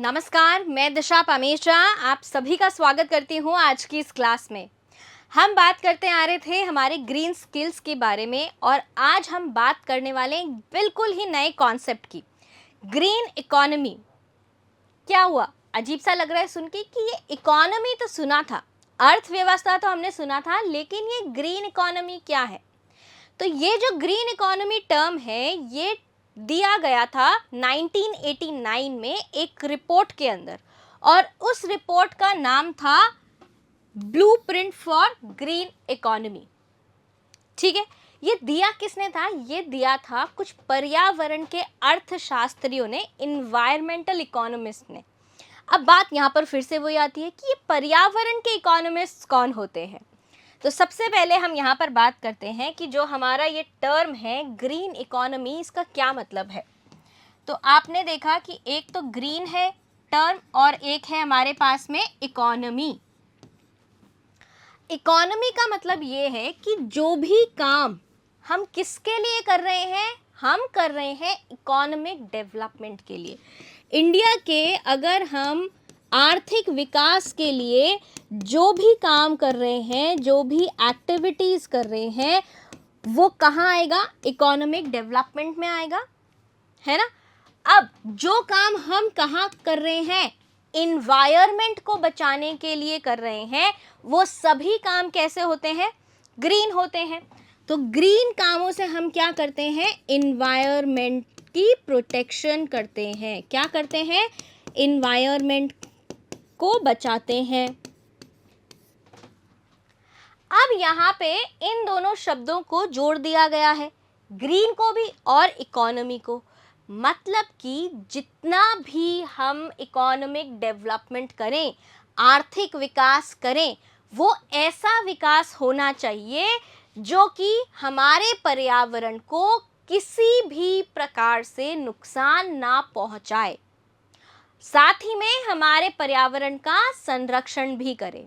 नमस्कार, मैं दिशा पामेशा आप सभी का स्वागत करती हूँ आज की इस क्लास में। हम बात करते आ रहे थे हमारे ग्रीन स्किल्स के बारे में और आज हम बात करने वाले हैं बिल्कुल ही नए कॉन्सेप्ट की, ग्रीन इकोनॉमी। क्या हुआ? अजीब सा लग रहा है सुन के कि ये इकोनॉमी तो सुना था, अर्थव्यवस्था तो हमने सुना था, लेकिन ये ग्रीन इकोनॉमी क्या है? तो ये जो ग्रीन इकोनॉमी टर्म है ये दिया गया था 1989 में एक रिपोर्ट के अंदर, और उस रिपोर्ट का नाम था ब्लूप्रिंट फॉर ग्रीन इकोनॉमी। ठीक है, ये दिया किसने था? ये दिया था कुछ पर्यावरण के अर्थशास्त्रियों ने, इन्वायरमेंटल इकोनॉमिस्ट ने। अब बात यहाँ पर फिर से वही आती है कि ये पर्यावरण के इकोनॉमिस्ट कौन होते हैं। तो सबसे पहले हम यहाँ पर बात करते हैं कि जो हमारा ये टर्म है ग्रीन इकोनॉमी, इसका क्या मतलब है। तो आपने देखा कि एक तो ग्रीन है टर्म और एक है हमारे पास में इकोनॉमी। इकोनॉमी का मतलब ये है कि जो भी काम हम किसके लिए कर रहे हैं, हम कर रहे हैं इकोनॉमिक डेवलपमेंट के लिए। इंडिया के अगर हम आर्थिक विकास के लिए जो भी काम कर रहे हैं, जो भी एक्टिविटीज़ कर रहे हैं, वो कहाँ आएगा? इकोनॉमिक डेवलपमेंट में आएगा, है ना। अब जो काम हम कहाँ कर रहे हैं, इन्वायरमेंट को बचाने के लिए कर रहे हैं, वो सभी काम कैसे होते हैं? ग्रीन होते हैं। तो ग्रीन कामों से हम क्या करते हैं? इन्वायरमेंट की प्रोटेक्शन करते हैं। क्या करते हैं? इन्वायरमेंट को बचाते हैं। अब यहाँ पे इन दोनों शब्दों को जोड़ दिया गया है, ग्रीन को भी और इकोनॉमी को। मतलब कि जितना भी हम इकोनॉमिक डेवलपमेंट करें, आर्थिक विकास करें, वो ऐसा विकास होना चाहिए जो कि हमारे पर्यावरण को किसी भी प्रकार से नुकसान ना पहुंचाए, साथ ही में हमारे पर्यावरण का संरक्षण भी करे।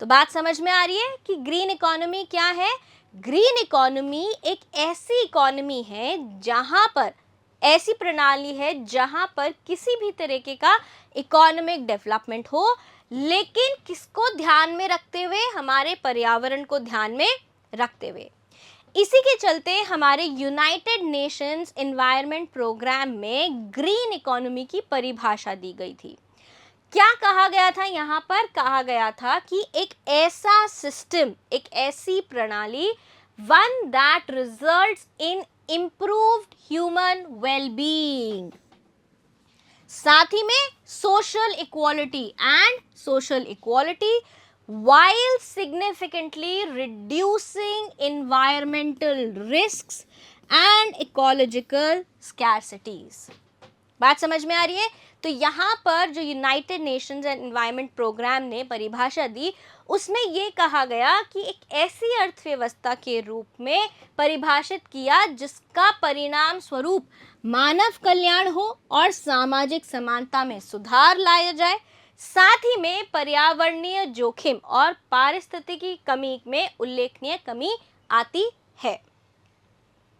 तो बात समझ में आ रही है कि ग्रीन इकोनॉमी क्या है? ग्रीन इकोनॉमी एक ऐसी इकोनॉमी है जहां पर, ऐसी प्रणाली है जहां पर किसी भी तरीके का इकोनॉमिक डेवलपमेंट हो, लेकिन किसको ध्यान में रखते हुए? हमारे पर्यावरण को ध्यान में रखते हुए। इसी के चलते हमारे यूनाइटेड नेशंस एनवायरनमेंट प्रोग्राम में ग्रीन इकोनॉमी की परिभाषा दी गई थी। क्या कहा गया था? यहाँ पर कहा गया था कि एक ऐसा सिस्टम, एक ऐसी प्रणाली, one that results in improved human wellbeing, साथ ही में social equality and social equality while significantly reducing environmental risks and ecological scarcities। बात समझ में आ रही है? तो यहाँ पर जो यूनाइटेड नेशंस एनवायरनमेंट प्रोग्राम ने परिभाषा दी, उसमें ये कहा गया कि एक ऐसी अर्थव्यवस्था के रूप में परिभाषित किया जिसका परिणाम स्वरूप मानव कल्याण हो और सामाजिक समानता में सुधार लाया जाए, साथ ही में पर्यावरणीय जोखिम और पारिस्थितिकी कमी में उल्लेखनीय कमी आती है।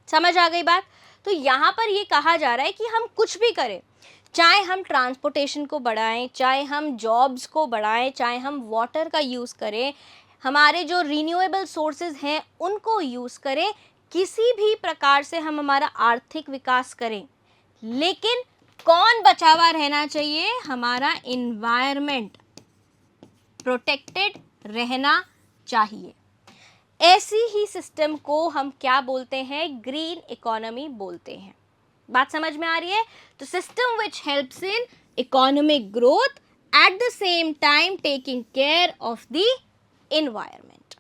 समझ आ गई बात? तो यहाँ पर ये कहा जा रहा है कि हम कुछ भी करें, चाहे हम ट्रांसपोर्टेशन को बढ़ाएं, चाहे हम जॉब्स को बढ़ाएं, चाहे हम वाटर का यूज़ करें, हमारे जो रिन्यूएबल सोर्सेज हैं उनको यूज़ करें, किसी भी प्रकार से हम हमारा आर्थिक विकास करें, लेकिन कौन बचा हुआ रहना चाहिए? हमारा इन्वायरमेंट प्रोटेक्टेड रहना चाहिए। ऐसी ही सिस्टम को हम क्या बोलते हैं? ग्रीन इकोनॉमी बोलते हैं। बात समझ में आ रही है? तो system which helps in economic growth at the same time taking care of the environment.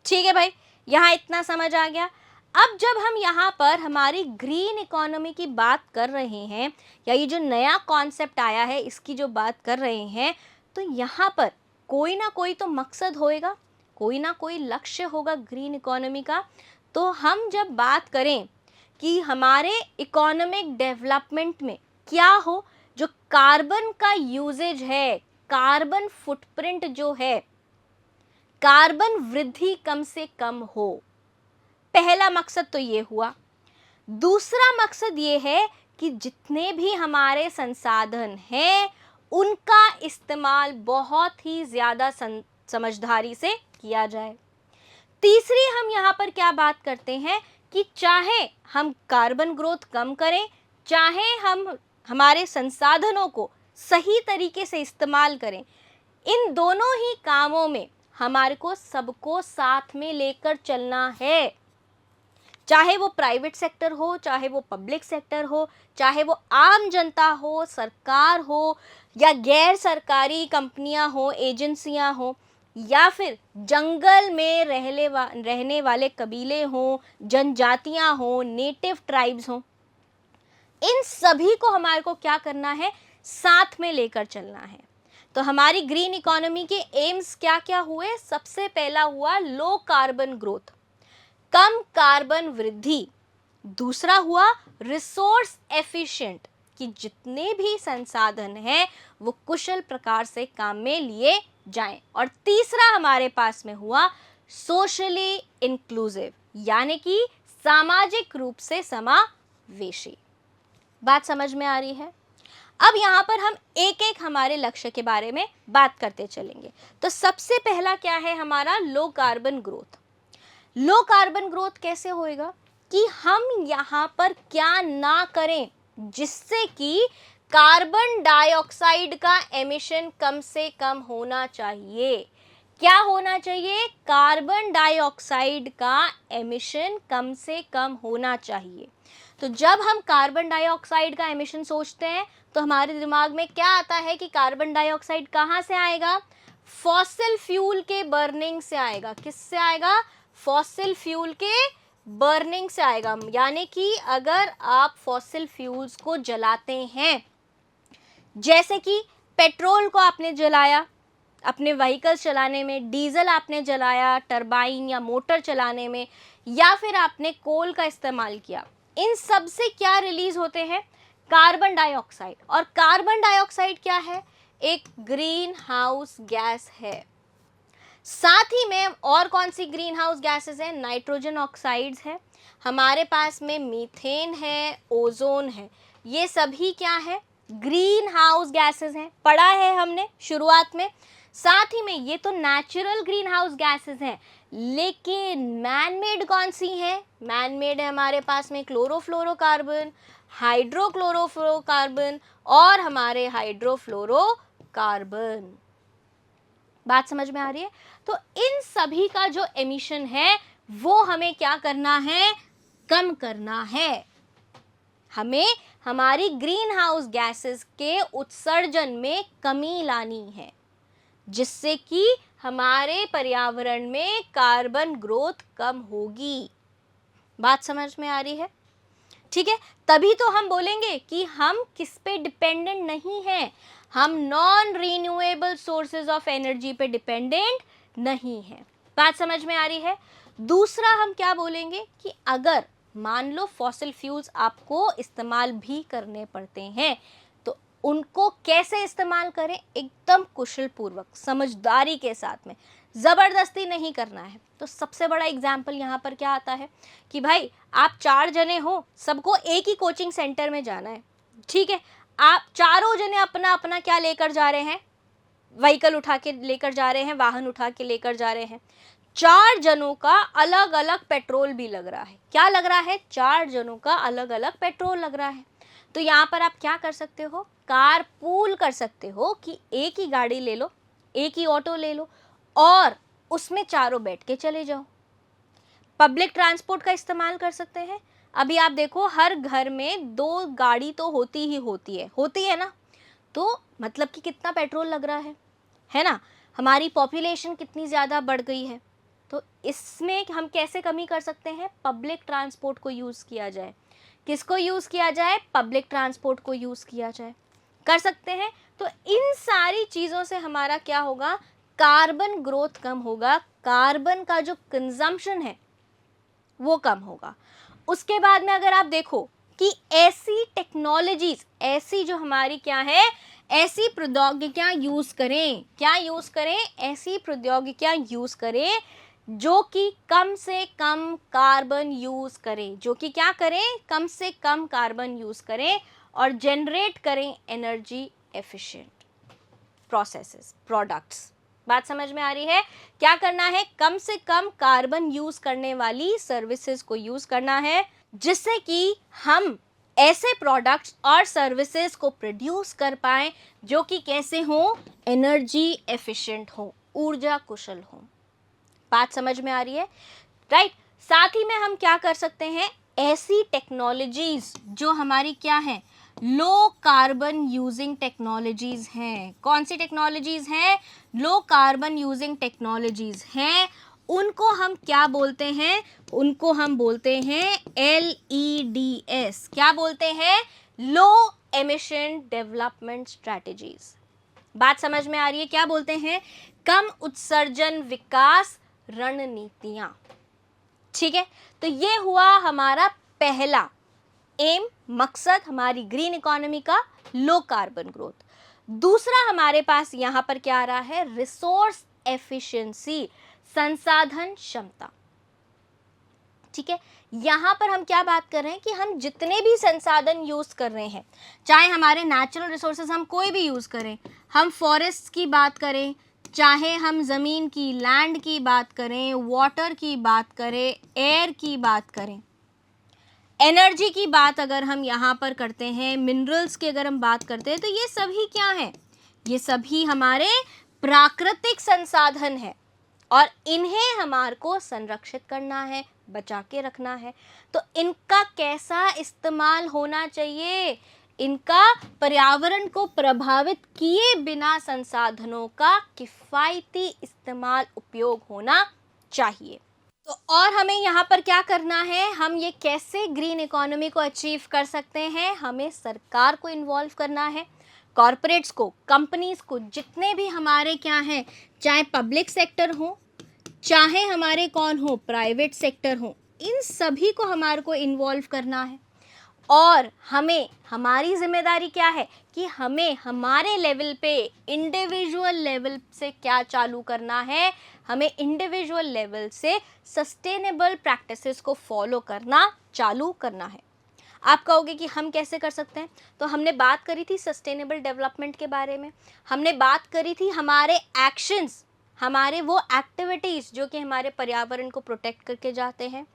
ठीक है भाई, यहाँ इतना समझ आ गया। अब जब हम यहाँ पर हमारी ग्रीन इकोनॉमी की बात कर रहे हैं, या ये जो नया कॉन्सेप्ट आया है इसकी जो बात कर रहे हैं, तो यहाँ पर कोई ना कोई तो मकसद होएगा, कोई ना कोई लक्ष्य होगा ग्रीन इकोनॉमी का। तो हम जब बात करें कि हमारे इकोनॉमिक डेवलपमेंट में क्या हो, जो कार्बन का यूजेज है, कार्बन फुटप्रिंट जो है, कार्बन वृद्धि कम से कम हो, पहला मकसद तो ये हुआ। दूसरा मकसद ये है कि जितने भी हमारे संसाधन हैं उनका इस्तेमाल बहुत ही ज़्यादा समझदारी से किया जाए। तीसरी हम यहाँ पर क्या बात करते हैं कि चाहे हम कार्बन ग्रोथ कम करें, चाहे हम हमारे संसाधनों को सही तरीके से इस्तेमाल करें, इन दोनों ही कामों में हमारे को सबको साथ में लेकर चलना है। चाहे वो प्राइवेट सेक्टर हो, चाहे वो पब्लिक सेक्टर हो, चाहे वो आम जनता हो, सरकार हो, या गैर सरकारी कंपनियां हो, एजेंसियां हो, या फिर जंगल में रहने वाले कबीले हों, जनजातियां हों, नेटिव ट्राइब्स हों, इन सभी को हमारे को क्या करना है, साथ में लेकर चलना है। तो हमारी ग्रीन इकोनॉमी के एम्स क्या क्या हुए? सबसे पहला हुआ लो कार्बन ग्रोथ, कम कार्बन वृद्धि। दूसरा हुआ रिसोर्स एफिशिएंट, कि जितने भी संसाधन हैं वो कुशल प्रकार से काम में लिए जाएं। और तीसरा हमारे पास में हुआ सोशली इंक्लूसिव, यानी कि सामाजिक रूप से समावेशी। बात समझ में आ रही है? अब यहाँ पर हम एक एक हमारे लक्ष्य के बारे में बात करते चलेंगे। तो सबसे पहला क्या है हमारा? Low carbon growth. Low carbon growth कैसे होएगा? कि हम यहाँ पर क्या ना करें जिससे कि कार्बन डाइऑक्साइड का एमिशन कम से कम होना चाहिए। क्या होना चाहिए? कार्बन डाइऑक्साइड का एमिशन कम से कम होना चाहिए। तो जब हम कार्बन डाइऑक्साइड का एमिशन सोचते हैं तो हमारे दिमाग में क्या आता है कि कार्बन डाइऑक्साइड कहाँ से आएगा? फॉसिल फ्यूल के बर्निंग से आएगा। किससे आएगा? फॉसिल फ्यूल के बर्निंग से आएगा। यानी कि अगर आप फॉसिल फ्यूल्स को जलाते हैं, जैसे कि पेट्रोल को आपने जलाया अपने व्हीकल्स चलाने में, डीजल आपने जलाया टरबाइन या मोटर चलाने में, या फिर आपने कोल का इस्तेमाल किया, इन सब से क्या रिलीज होते हैं? Carbon dioxide. और कार्बन डाइऑक्साइड क्या है? एक ग्रीन हाउस गैस है। साथ ही में और कौन सी ग्रीन हाउस गैसेस हैं? नाइट्रोजन ऑक्साइड्स है, हमारे पास में मीथेन है, ओजोन है। ये सभी क्या है? ग्रीन हाउस गैसेस हैं, पढ़ा है हमने शुरुआत में। साथ ही में ये तो नेचुरल ग्रीन हाउस गैसेस हैं, लेकिन मैन मेड कौन सी है? मैन मेड है हमारे पास में क्लोरोफ्लोरोकार्बन, हाइड्रोक्लोरोफ्लोरोकार्बन और हमारे हाइड्रोफ्लोरोकार्बन। बात समझ में आ रही है? तो इन सभी का जो एमिशन है वो हमें क्या करना है? कम करना है। हमें हमारी ग्रीन हाउस गैसेस के उत्सर्जन में कमी लानी है, जिससे कि हमारे पर्यावरण में कार्बन ग्रोथ कम होगी। बात समझ में आ रही है? ठीक है, तभी तो हम बोलेंगे कि हम किस पे डिपेंडेंट नहीं हैं, हम non renewable sources of energy पे डिपेंडेंट नहीं हैं। बात समझ में आ रही है? दूसरा हम क्या बोलेंगे कि अगर मान लो फॉसिल फ्यूल्स आपको इस्तेमाल भी करने पड़ते हैं तो उनको कैसे इस्तेमाल करें? एकदम कुशल पूर्वक, समझदारी के साथ में, ज़बरदस्ती नहीं करना है। तो सबसे बड़ा एग्जाम्पल यहाँ पर क्या आता है कि भाई आप 4 जने हो, सबको एक ही कोचिंग सेंटर में जाना है, ठीक है, आप चारों जने अपना अपना क्या लेकर जा रहे हैं? व्हीकल उठा के लेकर जा रहे हैं, वाहन उठा के लेकर जा रहे हैं। 4 जनों का अलग अलग पेट्रोल भी लग रहा है। क्या लग रहा है? 4 जनों का अलग अलग पेट्रोल लग रहा है। तो यहाँ पर आप क्या कर सकते हो? कार पूल कर सकते हो कि एक ही गाड़ी ले लो, एक ही ऑटो ले लो और उसमें चारों बैठ के चले जाओ। पब्लिक ट्रांसपोर्ट का इस्तेमाल कर सकते हैं। अभी आप देखो हर घर में 2 गाड़ी तो होती है ना? तो मतलब कि कितना पेट्रोल लग रहा है ना? हमारी पॉपुलेशन कितनी ज़्यादा बढ़ गई है। तो इसमें हम कैसे कमी कर सकते हैं? पब्लिक ट्रांसपोर्ट को यूज़ किया जाए। किसको यूज़ किया जाए? पब्लिक ट्रांसपोर्ट को यूज़ किया जाए। कर सकते हैं। तो इन सारी चीज़ों से हमारा क्या होगा? कार्बन ग्रोथ कम होगा, कार्बन का जो कंजम्पशन है वो कम होगा। उसके बाद में अगर आप देखो कि ऐसी टेक्नोलॉजीज, ऐसी जो हमारी क्या है, ऐसी प्रौद्योगिकियां यूज़ करें। क्या यूज़ करें? ऐसी प्रौद्योगिकियां यूज़ करें जो कि कम से कम कार्बन यूज़ करें, जो कि क्या करें? कम से कम कार्बन यूज़ करें और जनरेट करें एनर्जी एफिशिएंट। Processes, products. बात समझ में आ रही है? क्या करना है? कम से कम कार्बन यूज करने वाली सर्विसेज को यूज करना है, जिससे कि हम ऐसे प्रोडक्ट्स और सर्विसेज को प्रोड्यूस कर पाएं जो कि कैसे हो? एनर्जी एफिशिएंट हो, ऊर्जा कुशल हो। बात समझ में आ रही है? राइट। साथ ही में हम क्या कर सकते हैं? ऐसी टेक्नोलॉजीज जो हमारी क्या है? लो कार्बन यूजिंग टेक्नोलॉजीज हैं। कौन सी टेक्नोलॉजीज हैं? लो कार्बन यूजिंग टेक्नोलॉजीज हैं। उनको हम क्या बोलते हैं? उनको हम बोलते हैं LEDS। क्या बोलते हैं? लो एमिशन डेवलपमेंट स्ट्रैटेजीज। बात समझ में आ रही है? क्या बोलते हैं? कम उत्सर्जन विकास रणनीतियां। ठीक है, तो ये हुआ हमारा पहला एम, मकसद हमारी ग्रीन इकोनॉमी का, लो कार्बन ग्रोथ। दूसरा हमारे पास यहां पर क्या आ रहा है? रिसोर्स एफिशिएंसी, संसाधन क्षमता। ठीक है, यहां पर हम क्या बात कर रहे हैं कि हम जितने भी संसाधन यूज कर रहे हैं, चाहे हमारे नेचुरल रिसोर्सेज हम कोई भी यूज करें, हम फॉरेस्ट की बात करें, चाहे हम ज़मीन की, लैंड की बात करें, वाटर की बात करें, एयर की बात करें, एनर्जी की बात अगर हम यहाँ पर करते हैं, मिनरल्स की अगर हम बात करते हैं, तो ये सभी क्या हैं? ये सभी हमारे प्राकृतिक संसाधन हैं और इन्हें हमारे को संरक्षित करना है, बचा के रखना है। तो इनका कैसा इस्तेमाल होना चाहिए? इनका पर्यावरण को प्रभावित किए बिना संसाधनों का किफ़ायती इस्तेमाल, उपयोग होना चाहिए। तो और हमें यहाँ पर क्या करना है? हम ये कैसे ग्रीन इकोनॉमी को अचीव कर सकते हैं? हमें सरकार को इन्वॉल्व करना है, कॉरपोरेट्स को, कंपनीज को, जितने भी हमारे क्या हैं, चाहे पब्लिक सेक्टर हो, चाहे हमारे कौन हो, प्राइवेट सेक्टर हो, इन सभी को हमारे को इन्वॉल्व करना है। और हमें, हमारी जिम्मेदारी क्या है कि हमें हमारे लेवल पे, इंडिविजुअल लेवल से क्या चालू करना है? हमें इंडिविजुअल लेवल से सस्टेनेबल प्रैक्टिसेस को फॉलो करना चालू करना है। आप कहोगे कि हम कैसे कर सकते हैं? तो हमने बात करी थी सस्टेनेबल डेवलपमेंट के बारे में, हमने बात करी थी हमारे एक्शंस, हमारे वो एक्टिविटीज़ जो कि हमारे पर्यावरण को प्रोटेक्ट करके जाते हैं।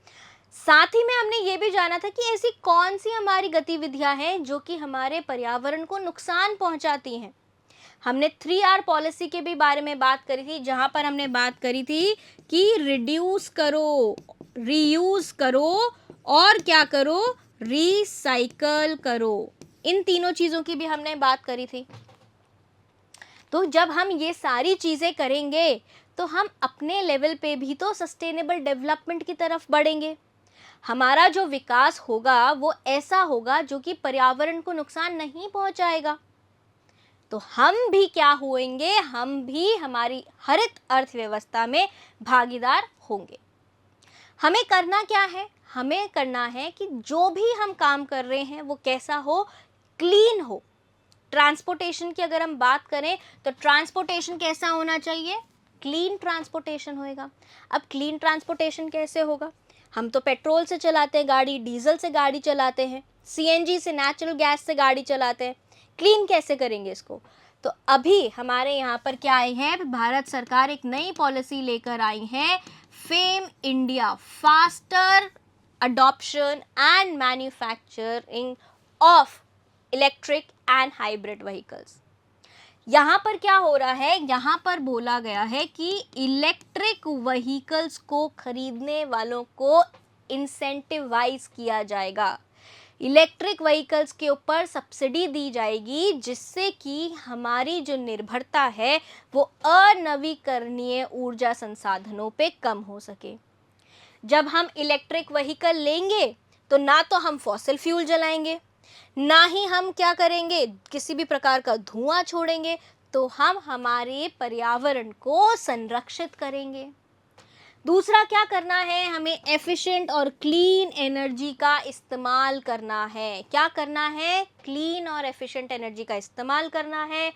साथ ही में हमने ये भी जाना था कि ऐसी कौन सी हमारी गतिविधियां हैं जो कि हमारे पर्यावरण को नुकसान पहुंचाती हैं। हमने 3R पॉलिसी के भी बारे में बात करी थी, जहां पर हमने बात करी थी कि रिड्यूस करो, रीयूज करो और क्या करो? रिसाइकल करो। इन तीनों चीज़ों की भी हमने बात करी थी। तो जब हम ये सारी चीज़ें करेंगे तो हम अपने लेवल पे भी तो सस्टेनेबल डेवलपमेंट की तरफ बढ़ेंगे। हमारा जो विकास होगा वो ऐसा होगा जो कि पर्यावरण को नुकसान नहीं पहुंचाएगा। तो हम भी क्या होंगे? हम भी हमारी हरित अर्थव्यवस्था में भागीदार होंगे। हमें करना क्या है? हमें करना है कि जो भी हम काम कर रहे हैं वो कैसा हो? क्लीन हो। ट्रांसपोर्टेशन की अगर हम बात करें तो ट्रांसपोर्टेशन कैसा होना चाहिए? क्लीन ट्रांसपोर्टेशन होएगा। अब क्लीन ट्रांसपोर्टेशन कैसे होगा? हम तो पेट्रोल से चलाते हैं गाड़ी, डीजल से गाड़ी चलाते हैं, CNG से, नेचुरल गैस से गाड़ी चलाते हैं। क्लीन कैसे करेंगे इसको? तो अभी हमारे यहाँ पर क्या आई है? भारत सरकार एक नई पॉलिसी लेकर आई है, fame India, faster adoption and manufacturing of electric and hybrid vehicles. यहाँ पर क्या हो रहा है? यहाँ पर बोला गया है कि इलेक्ट्रिक व्हीकल्स को खरीदने वालों को इंसेंटिवाइज किया जाएगा, इलेक्ट्रिक व्हीकल्स के ऊपर सब्सिडी दी जाएगी, जिससे कि हमारी जो निर्भरता है वो अनवीकरणीय ऊर्जा संसाधनों पे कम हो सके। जब हम इलेक्ट्रिक व्हीकल लेंगे तो ना तो हम फॉसिल फ्यूल जलाएंगे, ना ही हम क्या करेंगे, किसी भी प्रकार का धुआं छोड़ेंगे, तो हम हमारे पर्यावरण को संरक्षित करेंगे। दूसरा क्या करना है? हमें एफिशिएंट और क्लीन एनर्जी का इस्तेमाल करना है। क्या करना है? क्लीन और एफिशिएंट एनर्जी का इस्तेमाल करना है।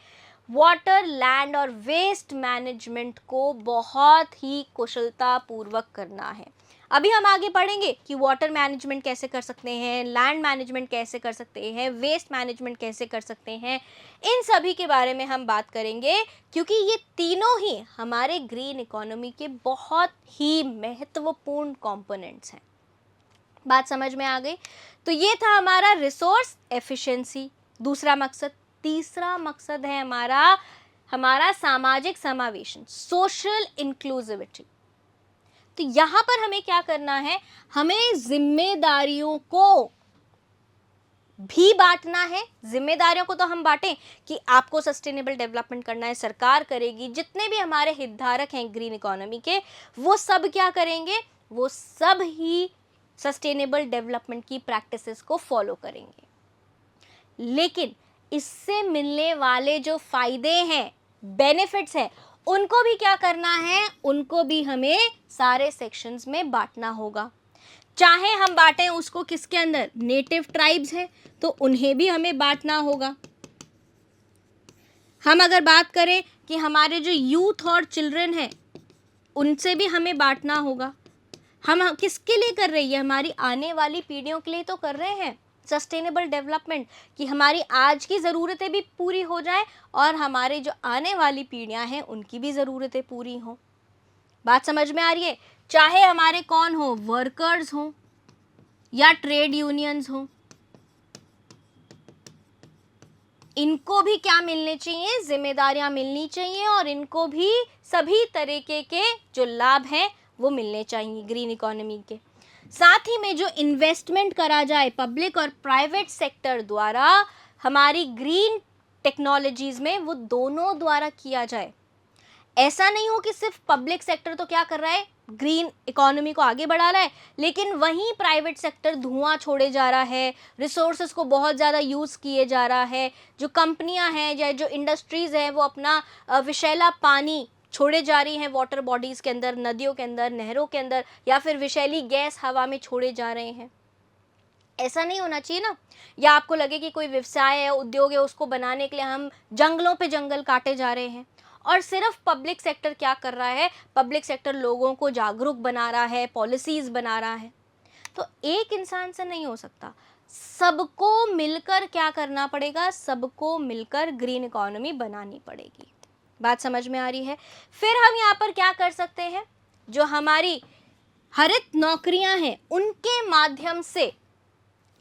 वाटर, लैंड और वेस्ट मैनेजमेंट को बहुत ही कुशलता पूर्वक करना है। अभी हम आगे पढ़ेंगे कि वाटर मैनेजमेंट कैसे कर सकते हैं, लैंड मैनेजमेंट कैसे कर सकते हैं, वेस्ट मैनेजमेंट कैसे कर सकते हैं, इन सभी के बारे में हम बात करेंगे, क्योंकि ये तीनों ही हमारे ग्रीन इकोनॉमी के बहुत ही महत्वपूर्ण कंपोनेंट्स हैं। बात समझ में आ गई? तो ये था हमारा रिसोर्स एफिशिएंसी, दूसरा मकसद। तीसरा मकसद है हमारा सामाजिक समावेशन, सोशल इंक्लूसिविटी। तो यहां पर हमें क्या करना है, हमें जिम्मेदारियों को भी बांटना है। जिम्मेदारियों को तो हम बांटें कि आपको सस्टेनेबल डेवलपमेंट करना है, सरकार करेगी, जितने भी हमारे हितधारक हैं ग्रीन इकोनॉमी के, वो सब क्या करेंगे, वो सब ही सस्टेनेबल डेवलपमेंट की प्रैक्टिसेस को फॉलो करेंगे। लेकिन इससे मिलने वाले जो फायदे हैं, बेनिफिट्स हैं, उनको भी क्या करना है, उनको भी हमें सारे सेक्शंस में बांटना होगा। चाहे हम बांटें उसको किसके अंदर, नेटिव ट्राइब्स हैं तो उन्हें भी हमें बांटना होगा। हम अगर बात करें कि हमारे जो यूथ और चिल्ड्रन हैं, उनसे भी हमें बांटना होगा। हम किसके लिए कर रहे हैं, हमारी आने वाली पीढ़ियों के लिए तो कर रहे हैं सस्टेनेबल डेवलपमेंट, कि हमारी आज की ज़रूरतें भी पूरी हो जाएं और हमारे जो आने वाली पीढ़ियां हैं उनकी भी ज़रूरतें पूरी हों। बात समझ में आ रही है? चाहे हमारे कौन हो, वर्कर्स हों या ट्रेड यूनियंस हों, इनको भी क्या मिलने चाहिए, जिम्मेदारियां मिलनी चाहिए और इनको भी सभी तरीके के जो लाभ हैं वो मिलने चाहिए ग्रीन इकोनॉमी के। साथ ही में जो इन्वेस्टमेंट करा जाए पब्लिक और प्राइवेट सेक्टर द्वारा हमारी ग्रीन टेक्नोलॉजीज में, वो दोनों द्वारा किया जाए। ऐसा नहीं हो कि सिर्फ पब्लिक सेक्टर तो क्या कर रहा है, ग्रीन इकोनॉमी को आगे बढ़ा रहा है, लेकिन वहीं प्राइवेट सेक्टर धुआं छोड़े जा रहा है, रिसोर्सेज को बहुत ज़्यादा यूज़ किए जा रहा है। जो कंपनियां हैं या जो इंडस्ट्रीज़ हैं वो अपना विषैला पानी छोड़े जा रही हैं वाटर बॉडीज़ के अंदर, नदियों के अंदर, नहरों के अंदर, या फिर विषैली गैस हवा में छोड़े जा रहे हैं। ऐसा नहीं होना चाहिए ना। या आपको लगे कि कोई व्यवसाय है, उद्योग है, उसको बनाने के लिए हम जंगलों पे जंगल काटे जा रहे हैं। और सिर्फ पब्लिक सेक्टर क्या कर रहा है, पब्लिक सेक्टर लोगों को जागरूक बना रहा है, पॉलिसीज बना रहा है। तो एक इंसान से नहीं हो सकता, सबको मिलकर क्या करना पड़ेगा, सबको मिलकर ग्रीन इकोनॉमी बनानी पड़ेगी। बात समझ में आ रही है? फिर हम यहाँ पर क्या कर सकते हैं, जो हमारी हरित नौकरियां हैं उनके माध्यम से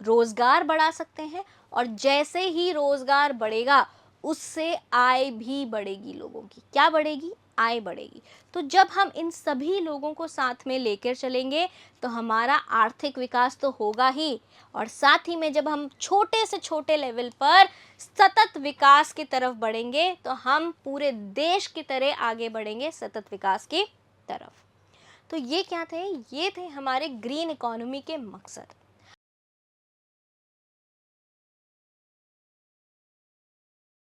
रोजगार बढ़ा सकते हैं, और जैसे ही रोजगार बढ़ेगा उससे आय भी बढ़ेगी लोगों की। क्या बढ़ेगी? आय बढ़ेगी। तो जब हम इन सभी लोगों को साथ में लेकर चलेंगे तो हमारा आर्थिक विकास तो होगा ही, और साथ ही में जब हम छोटे से छोटे लेवल पर सतत विकास की तरफ बढ़ेंगे तो हम पूरे देश की तरह आगे बढ़ेंगे सतत विकास की तरफ। तो ये क्या थे? ये थे हमारे ग्रीन इकोनॉमी के मकसद।